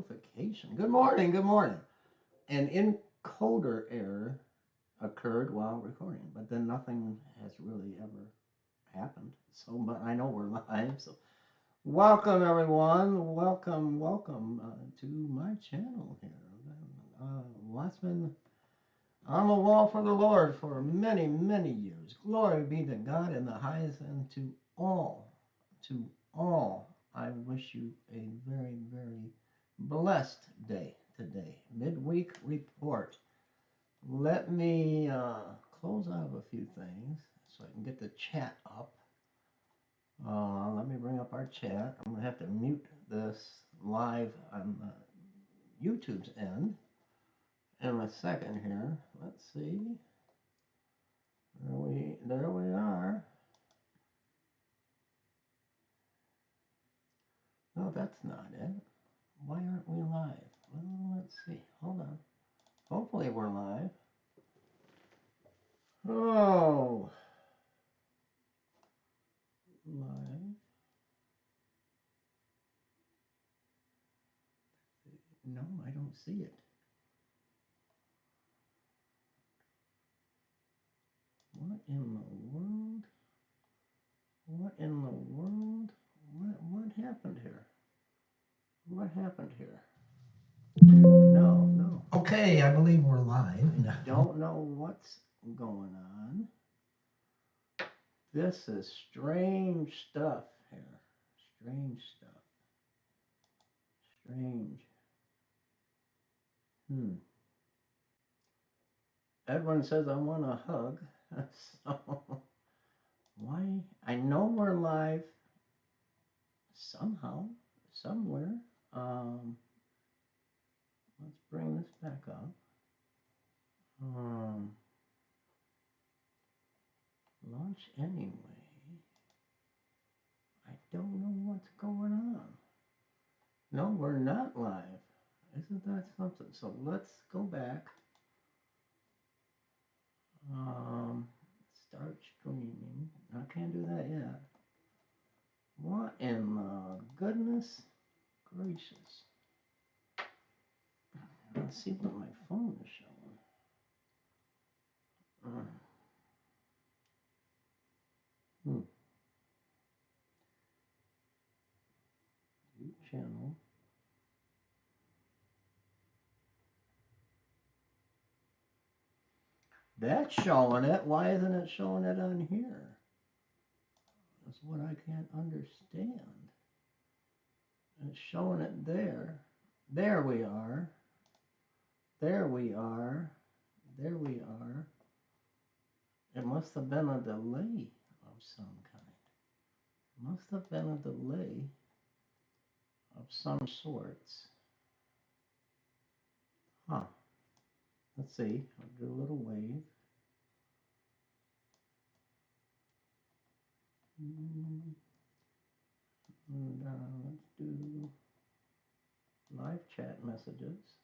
notification. Good morning, good morning. An encoder error occurred while recording, but then nothing has really ever happened. So, but I know we're live. So, welcome everyone. Welcome to my channel here. What's been on the wall for the Lord for many, many years. Glory be to God in the highest, and to all, I wish you a very, very blessed day today. Midweek report. Let me close out of a few things so I can get the chat up. Let me bring up our chat. I'm going to have to mute this live on YouTube's end in a second here. Let's see. There we are. No, that's not it. Why aren't we live? Well, let's see. Hold on. Hopefully we're live. Oh, live. No, I don't see it. What in the world? What in the world? What happened here? What happened here? No. Okay, I believe we're live. I don't know what's going on. This is strange stuff here. Strange stuff. Strange. Edwin says, I want a hug. So, why? I know we're live somehow, somewhere. Let's bring this back up. Launch anyway. I don't know what's going on. No, we're not live. Isn't that something? So let's go back. Start streaming. I can't do that yet. What in the goodness gracious? Let's see what my phone is showing. View channel. That's showing it. Why isn't it showing it on here? That's what I can't understand. It's showing it there. There we are. There we are. There we are. It must have been a delay of some kind. It must have been a delay of some sorts. Huh. Let's see. I'll do a little wave. And let's do live chat messages.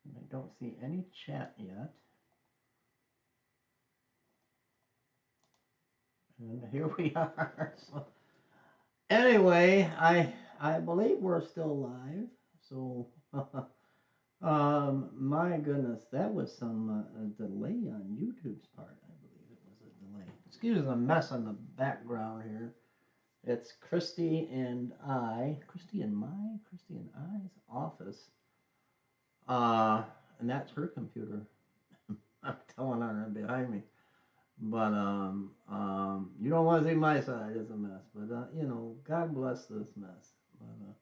And I don't see any chat yet. And here we are. So anyway, I believe we're still live. So my goodness, that was some delay on YouTube's part. I believe it was a delay. Excuse the mess in the background here. It's Christy and I's office. And that's her computer. I'm telling her behind me. But you don't want to see my side. It's a mess. But you know, God bless this mess. But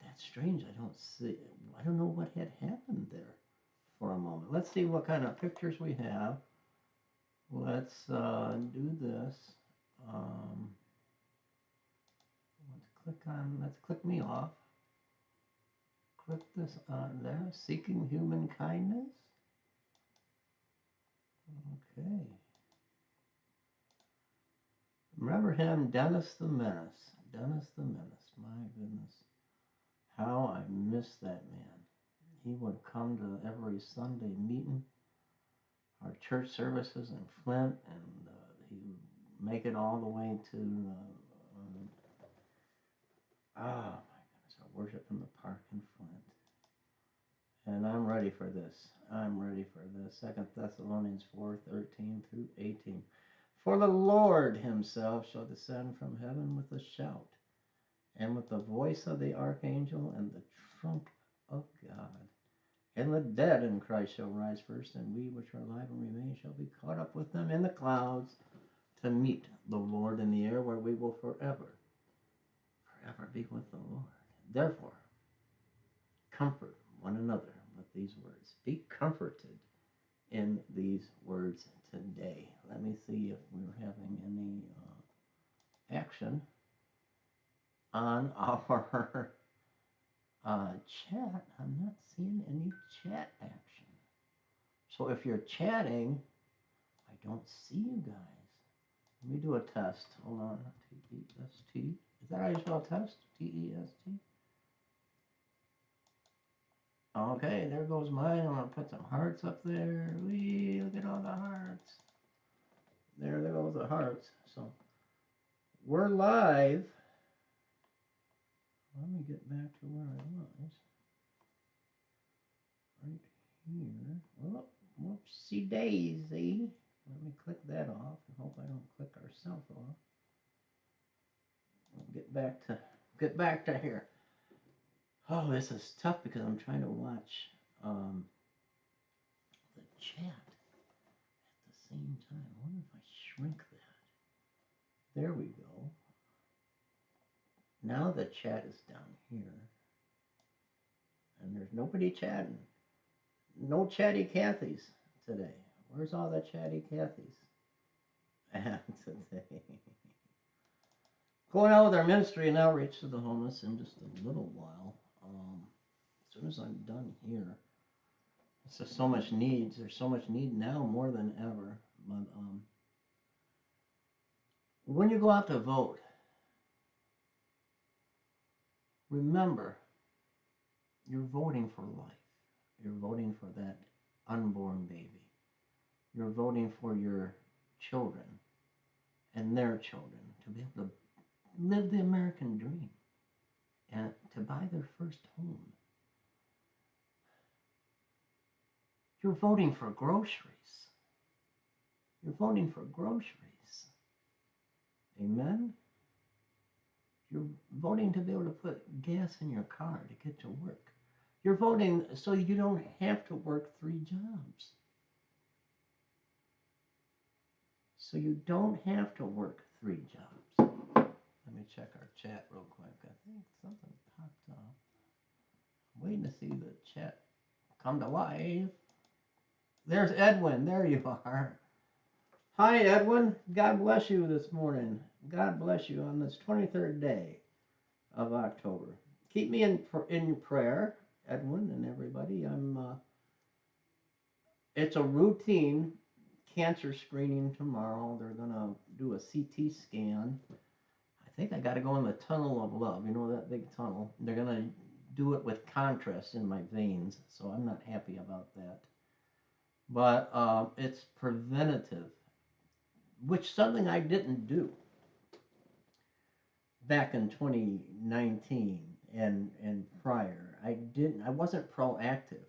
that's strange. I don't know what had happened there for a moment. Let's see what kind of pictures we have. Let's do this. Let's click me off. Click this on there. Seeking human kindness. Okay. Remember him, Dennis the Menace. Dennis the Menace. My goodness. How I miss that man. He would come to every Sunday meeting, our church services in Flint, and he would make it all the way to, oh my goodness, worship in the park in Flint. And I'm ready for this. I'm ready for this. 2 Thessalonians 4:13 through 18. For the Lord himself shall descend from heaven with a shout, and with the voice of the archangel, and the trump of God. And the dead in Christ shall rise first, and we which are alive and remain shall be caught up with them in the clouds to meet the Lord in the air, where we will forever be with the Lord. Therefore, comfort one another with these words. Be comforted in these words today. Let me see if we're having any action on our chat. I'm not seeing any chat action. So if you're chatting, I don't see you guys. Let me do a test. Hold on. T-E-S-T. Is that how you spell test? T-E-S-T? Okay, there goes mine. I'm going to put some hearts up there. Wee, look at all the hearts. There goes the hearts. So we're live. Let me get back to where I was. Right here. Oh, whoopsie daisy. Let me click that off. I hope I don't click ourselves off. We'll get back to here. Oh, this is tough because I'm trying to watch the chat at the same time. I wonder if I shrink that. There we go. Now the chat is down here. And there's nobody chatting. No chatty Cathys today. Where's all the chatty Cathys? Today. Going out with our ministry and outreach to the homeless in just a little while. As soon as I'm done here. It's just so much needs. There's so much need now more than ever. But when you go out to vote, remember, you're voting for life. You're voting for that unborn baby. You're voting for your children and their children to be able to live the American dream and to buy their first home. You're voting for groceries. You're voting for groceries. Amen? You're voting to be able to put gas in your car to get to work. You're voting so you don't have to work 3 jobs. So you don't have to work 3 jobs. Let me check our chat real quick. I think something popped up. I'm waiting to see the chat come to life. There's Edwin. There you are. Hi, Edwin. God bless you this morning. God bless you on this 23rd day of October. Keep me in prayer, Edwin, and everybody. It's a routine cancer screening tomorrow. They're gonna do a CT scan. I think I got to go in the tunnel of love. You know that big tunnel. They're gonna do it with contrast in my veins, so I'm not happy about that. But it's preventative, which something I didn't do back in 2019 and prior. I wasn't proactive.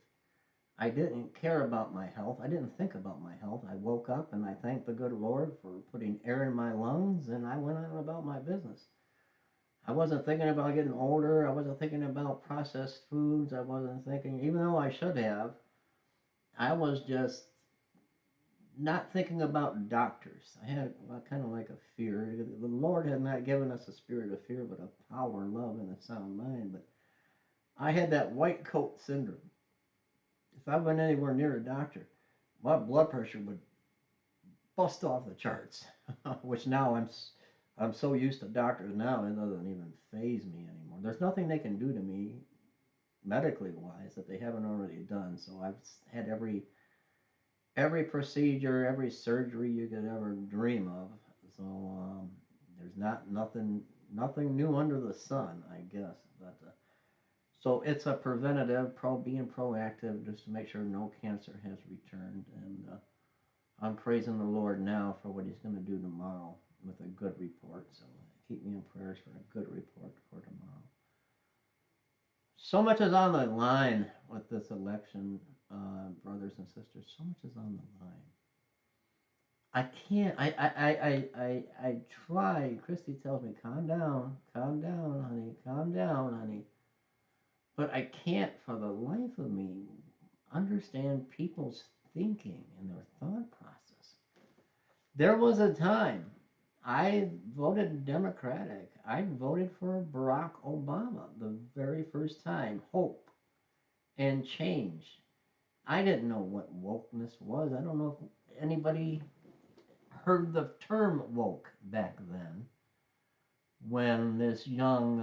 I didn't care about my health. I didn't think about my health. I woke up and I thanked the good Lord for putting air in my lungs, and I went on about my business. I wasn't thinking about getting older. I wasn't thinking about processed foods. I wasn't thinking, even though I should have, I was just not thinking about doctors. I had kind of like a fear. The Lord had not given us a spirit of fear, but of power, love, and a sound mind. But I had that white coat syndrome. If I went anywhere near a doctor, my blood pressure would bust off the charts. Which now I'm so used to doctors now, it doesn't even faze me anymore. There's nothing they can do to me medically wise that they haven't already done. So I've had every procedure, every surgery you could ever dream of. So there's nothing new under the sun, I guess. But so it's a preventative, being proactive, just to make sure no cancer has returned. And I'm praising the Lord now for what He's going to do tomorrow with a good report. So keep me in prayers for a good report for tomorrow. So much is on the line with this election, brothers and sisters. So much is on the line. I can't. I try. Christy tells me, calm down, honey, calm down, honey. But I can't, for the life of me, understand people's thinking and their thought process. There was a time I voted Democratic. I voted for Barack Obama the very first time. Hope and change. I didn't know what wokeness was. I don't know if anybody heard the term woke back then when this young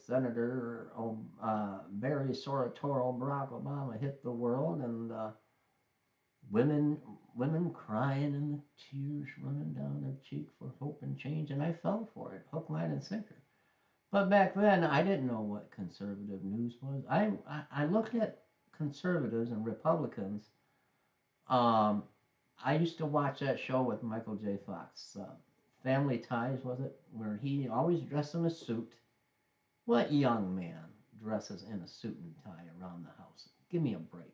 Senator, very senatorial Barack Obama hit the world, and women women crying and the tears running down their cheek for hope and change, and I fell for it, hook, line, and sinker. But back then, I didn't know what conservative news was. I looked at conservatives and Republicans. Um, I used to watch that show with Michael J. Fox, Family Ties, was it? Where he always dressed in a suit. What young man dresses in a suit and tie around the house? Give me a break.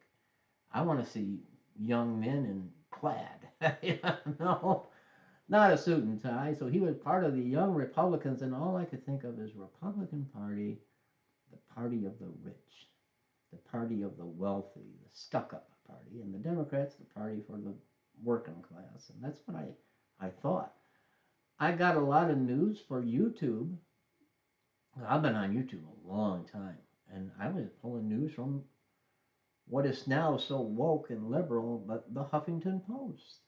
I want to see young men in plaid. No, not a suit and tie. So he was part of the young Republicans, and all I could think of is Republican Party, the party of the rich, the party of the wealthy, the stuck-up party, and the Democrats, the party for the working class. And that's what I thought. I got a lot of news for YouTube. I've been on YouTube a long time, and I was pulling news from what is now so woke and liberal, but the Huffington Post.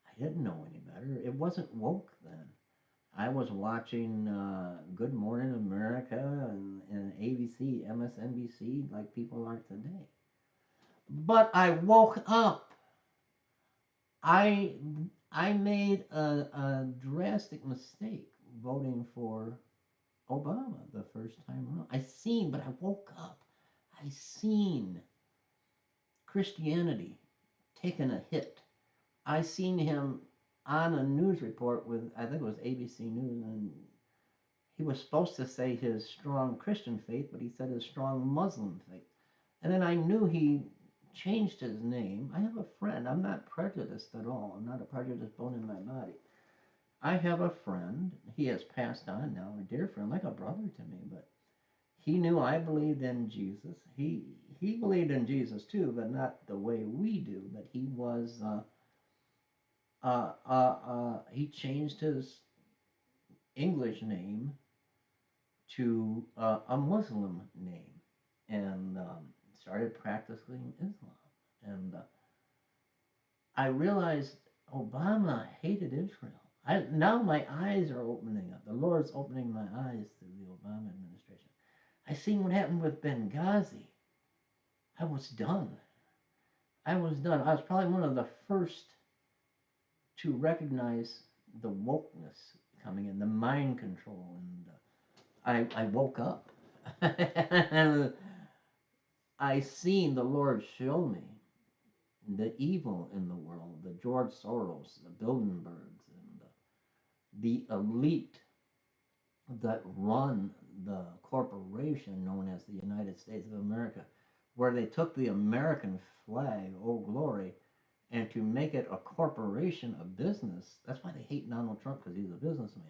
I didn't know any better. It wasn't woke then. I was watching Good Morning America and ABC, MSNBC, like people are today. But I woke up. I I made a drastic mistake voting for Obama the first time around. But I woke up. I seen Christianity taking a hit. I seen him on a news report with, I think it was ABC News, and he was supposed to say his strong Christian faith, but he said his strong Muslim faith. And then I knew he changed his name. I have a friend. I'm not prejudiced at all. I'm not a prejudiced bone in my body. I have a friend. He has passed on now, a dear friend, like a brother to me, but he knew I believed in Jesus. He believed in Jesus too, but not the way we do. But he changed his English name to a Muslim name, and started practicing Islam. And I realized Obama hated Israel. Now my eyes are opening up. The Lord's opening my eyes through the Obama administration. I seen what happened with Benghazi. I was done. I was done. I was probably one of the first to recognize the wokeness coming in, the mind control, and I woke up. And I seen the Lord show me the evil in the world, the George Soros, the Bilderbergs, and the elite that run the corporation known as the United States of America, where they took the American flag, oh glory, and to make it a corporation, a business. That's why they hate Donald Trump, because he's a businessman.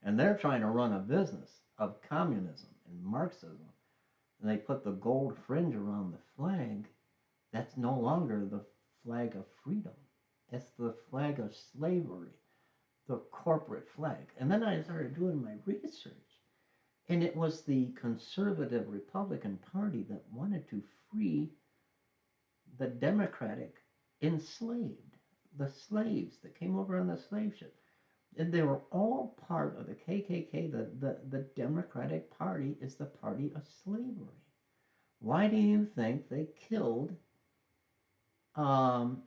And they're trying to run a business of communism and Marxism. And they put the gold fringe around the flag. That's no longer the flag of freedom. It's the flag of slavery, the corporate flag. And then I started doing my research. And it was the conservative Republican Party that wanted to free the Democratic enslaved, the slaves that came over on the slave ship. And they were all part of the KKK. The Democratic Party is the party of slavery. Why do you think they killed um,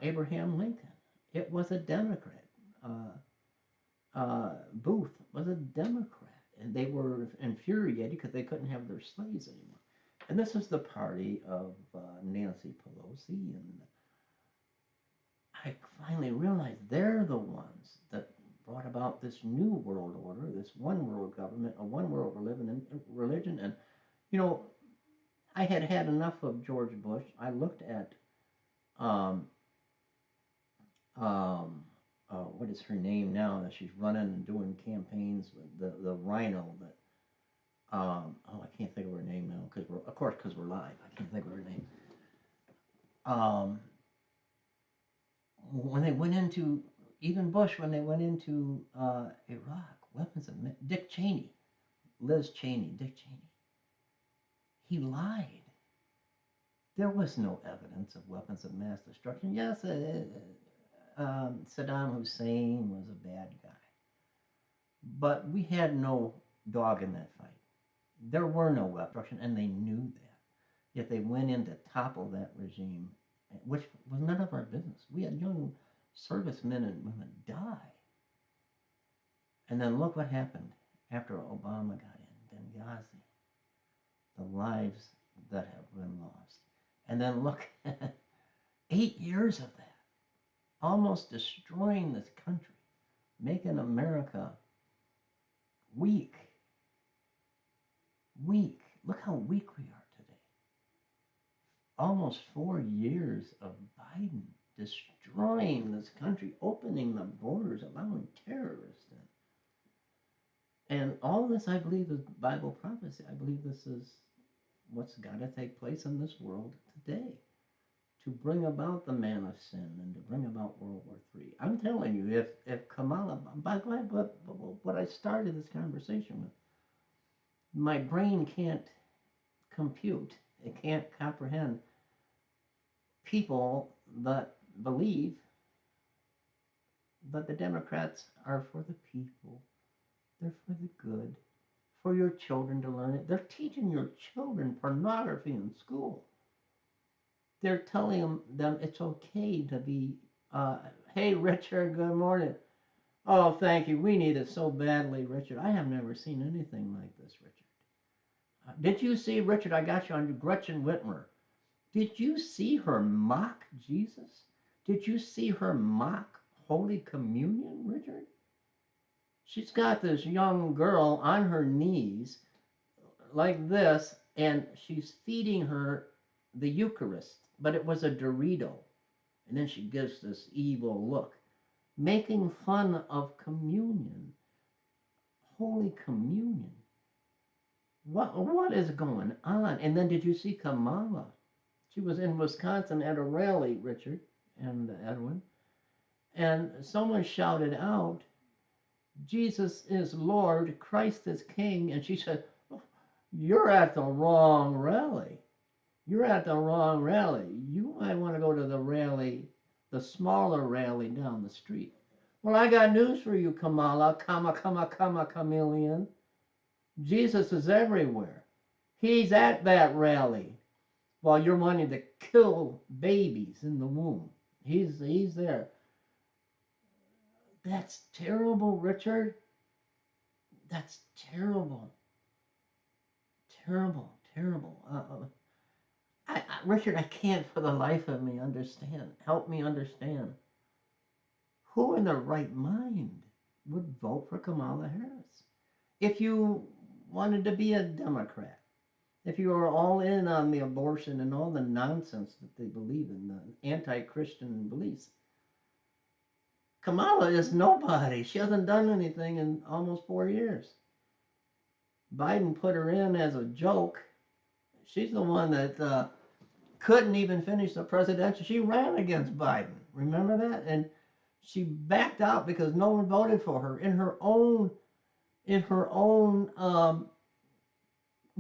Abraham Lincoln? It was a Democrat. Booth was a Democrat. And they were infuriated because they couldn't have their slaves anymore. And this is the party of Nancy Pelosi. And I finally realized they're the ones that brought about this new world order, this one world government, a one world religion. And, you know, I had had enough of George Bush. I looked at, um, um, what is her name now that she's running and doing campaigns with the rhino that, oh, I can't think of her name now because we're, of course, because we're live. I can't think of her name. Um, when they went into, even Bush, when they went into Iraq, weapons of Dick Cheney, Liz Cheney, Dick Cheney, he lied. There was no evidence of weapons of mass destruction. Yes, Saddam Hussein was a bad guy, but we had no dog in that fight. There were no weapons of destruction, and they knew that. Yet they went in to topple that regime, which was none of our business. We had young servicemen and women die. And then look what happened after Obama got in Benghazi, the lives that have been lost. And then look at 8 years of that, almost destroying this country, making America weak. Weak. Look how weak we are today. Almost 4 years of Biden destroying this country, opening the borders, allowing terrorists in. And all of this, I believe, is Bible prophecy. I believe this is what's got to take place in this world today to bring about the man of sin and to bring about World War III. I'm telling you, if Kamala, by the way, what I started this conversation with, my brain can't compute, it can't comprehend people that believe that the Democrats are for the people, they're for the good, for your children to learn it. They're teaching your children pornography in school. They're telling them it's okay to be, hey, Richard, good morning. Oh, thank you. We need it so badly, Richard. I have never seen anything like this, Richard. Did you see, Richard, I got you on Gretchen Whitmer. Did you see her mock Jesus? Did you see her mock Holy Communion, Richard? She's got this young girl on her knees like this, and she's feeding her the Eucharist, but it was a Dorito. And then she gives this evil look, making fun of communion, Holy Communion. What is going on? And then did you see Kamala? She was in Wisconsin at a rally, Richard and Edwin, and someone shouted out, Jesus is Lord, Christ is King, and she said, oh, you're at the wrong rally. You're at the wrong rally. You might want to go to the rally, the smaller rally down the street. Well, I got news for you, Kamala, chameleon. Jesus is everywhere. He's at that rally while you're wanting to kill babies in the womb. He's there. That's terrible, Richard. That's terrible. Terrible, terrible. Richard, I can't for the life of me understand. Help me understand. Who in their right mind would vote for Kamala Harris? If you wanted to be a Democrat, if you were all in on the abortion and all the nonsense that they believe in, the anti-Christian beliefs, Kamala is nobody. She hasn't done anything in almost 4 years. Biden put her in as a joke. She's the one that couldn't even finish the presidential. She ran against Biden. Remember that? And she backed out because no one voted for her in her own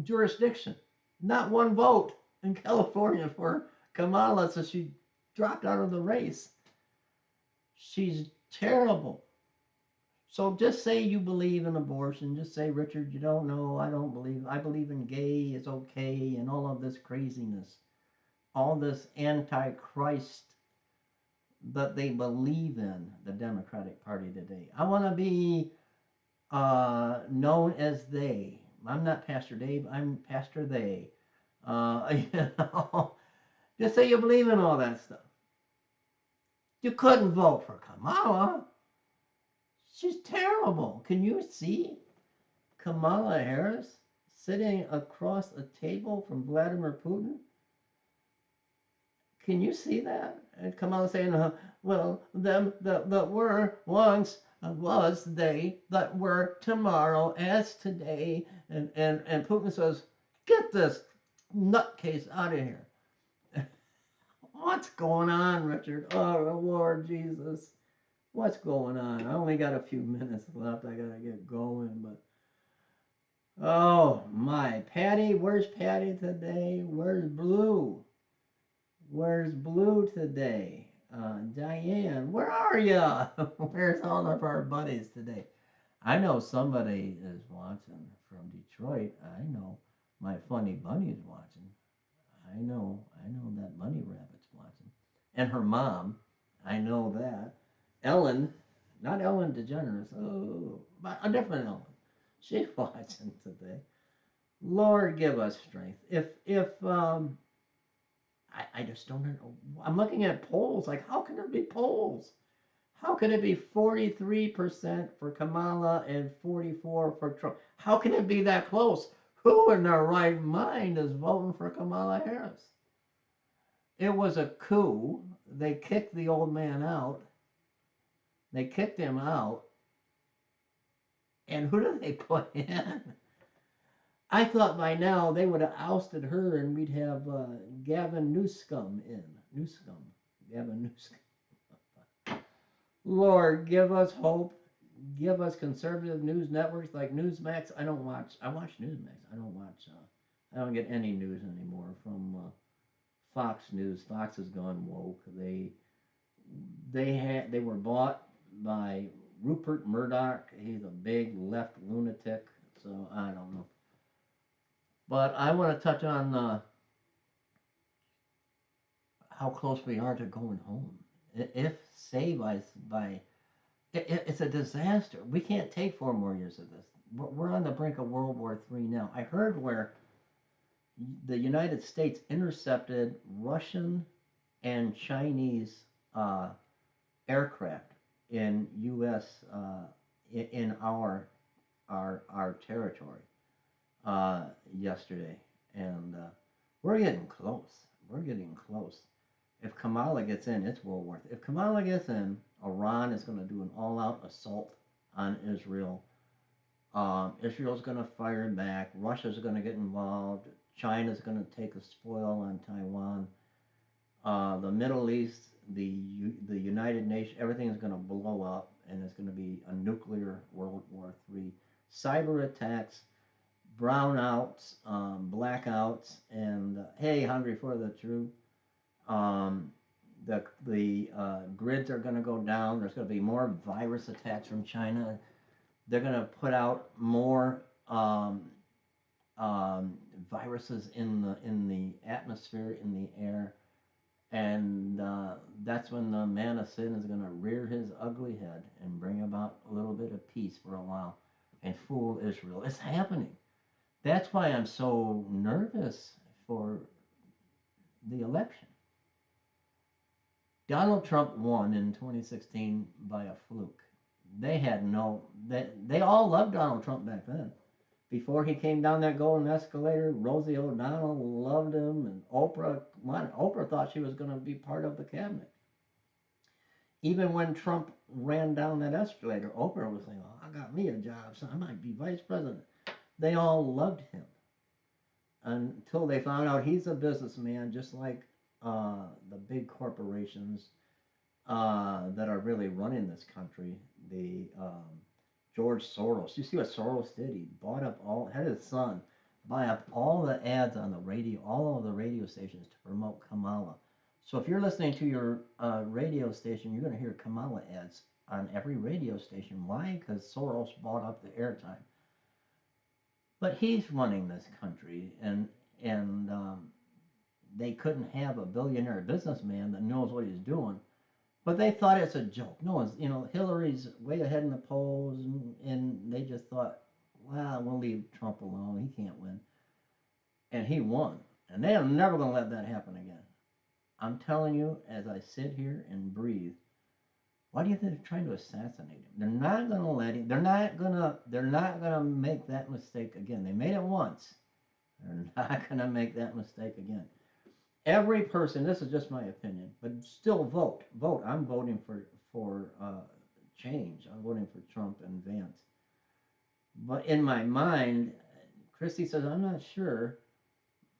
jurisdiction. Not one vote in California for Kamala, so she dropped out of the race. She's terrible. So just say you believe in abortion. Just say, Richard, you don't know. I don't believe. I believe in gay is okay and all of this craziness. All this anti-Christ that they believe in, the Democratic Party today. I want to be known as they. I'm not Pastor Dave. I'm Pastor they. You know, just say you believe in all that stuff. You couldn't vote for Kamala. She's terrible. Can you see Kamala Harris sitting across a table from Vladimir Putin? Can you see that? And Kamala saying, well, them that were once was they that were tomorrow as today. And Putin says, get this nutcase out of here. What's going on, Richard? Oh, Lord Jesus. What's going on? I only got a few minutes left. I got to get going, but oh my. Patty, where's Patty today? Where's Blue? Where's Blue today? Diane, where are ya? Where's all of our buddies today? I know somebody is watching from Detroit. I know my funny bunny's watching. I know that bunny rabbit's watching. And her mom, I know that. Ellen, not Ellen DeGeneres, oh, but a different Ellen. She's watching today. Lord, give us strength. If I just don't know. I'm looking at polls. Like, how can there be polls? How can it be 43% for Kamala and 44 for Trump? How can it be that close? Who in their right mind is voting for Kamala Harris? It was a coup. They kicked the old man out. They kicked him out. And who did they put in? I thought by now they would have ousted her and we'd have Gavin Newscomb in. Newscomb. Gavin Newscomb. Lord, give us hope. Give us conservative news networks like Newsmax. I watch Newsmax. I don't get any news anymore from Fox News. Fox has gone woke. They were bought by Rupert Murdoch. He's a big left lunatic. So I don't know. But I want to touch on how close we are to going home. If say by it's a disaster. We can't take 4 more years of this. We're on the brink of World War III now. I heard where the United States intercepted Russian and Chinese aircraft in U.S. In our territory yesterday, and we're getting close. We're getting close. If Kamala gets in, it's World War III. If Kamala gets in, Iran is going to do an all-out assault on Israel. Israel's going to fire back. Russia's going to get involved. China's going to take a spoil on Taiwan. The Middle East, the United Nations, everything is going to blow up, and it's going to be a nuclear World War III. Cyber attacks, brownouts, blackouts, and hey, hungry for the truth. The grids are going to go down. There's going to be more virus attacks from China. They're going to put out more viruses in the atmosphere, in the air, and that's when the man of sin is going to rear his ugly head and bring about a little bit of peace for a while and fool Israel. It's happening. That's why I'm so nervous for the election. Donald Trump won in 2016 by a fluke. They all loved Donald Trump back then. Before he came down that golden escalator, Rosie O'Donnell loved him, and Oprah thought she was going to be part of the cabinet. Even when Trump ran down that escalator, Oprah was saying, "Oh, I got me a job, so I might be vice president." They all loved him until they found out he's a businessman, just like the big corporations that are really running this country. The George Soros. You see what Soros did? He bought up had his son buy up all the ads on the radio, all of the radio stations to promote Kamala. So if you're listening to your radio station, you're going to hear Kamala ads on every radio station. Why? Because Soros bought up the airtime. But he's running this country, and they couldn't have a billionaire businessman that knows what he's doing. But they thought it's a joke. No one's, Hillary's way ahead in the polls, and they just thought, well, we'll leave Trump alone. He can't win. And he won. And they are never going to let that happen again. I'm telling you, as I sit here and breathe, Why do you think they're trying to assassinate him? They're not going to let him. They're not gonna make that mistake again. They made it once. They're not going to make that mistake again. Every person. This is just my opinion, but still vote. Vote. I'm voting for change. I'm voting for Trump and Vance. But in my mind, Christy says I'm not sure.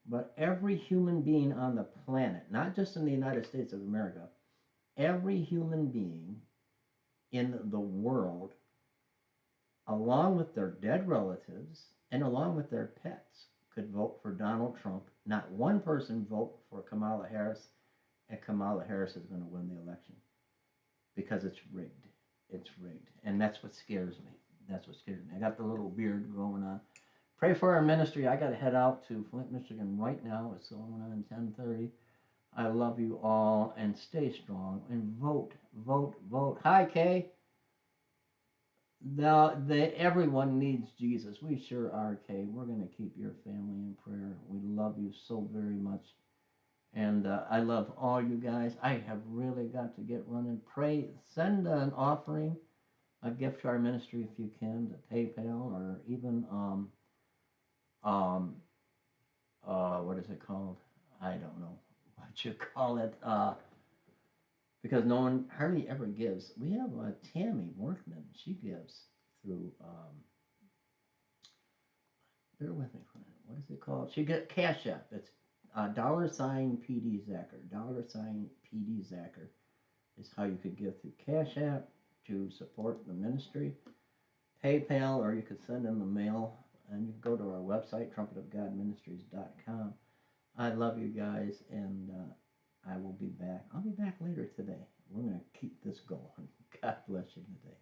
But every human being on the planet, not just in the United States of America, every human being in the world, along with their dead relatives and along with their pets, could vote for Donald Trump. Not one person vote for Kamala Harris, and Kamala Harris is going to win the election because it's rigged. It's rigged, and that's what scares me. That's what scares me. I got the little beard going on. Pray for our ministry. I got to head out to Flint, Michigan right now. It's going on 10:30. I love you all and stay strong and vote, vote, vote. Hi, Kay. Now, everyone needs Jesus. We sure are, Kay. We're going to keep your family in prayer. We love you so very much. And I love all you guys. I have really got to get running. Pray, send an offering, a gift to our ministry if you can, to PayPal or even, um, what is it called? I don't know what you call it. Because no one hardly ever gives. We have Tammy Workman. She gives through. Bear with me for a minute. What is it called? She get Cash App. It's $ PD Zacker. $PD Zacker is how you could give through Cash App to support the ministry. PayPal, or you could send in the mail, and you can go to our website, trumpetofgodministries.com. I love you guys, and I will be back. I'll be back later today. We're going to keep this going. God bless you today.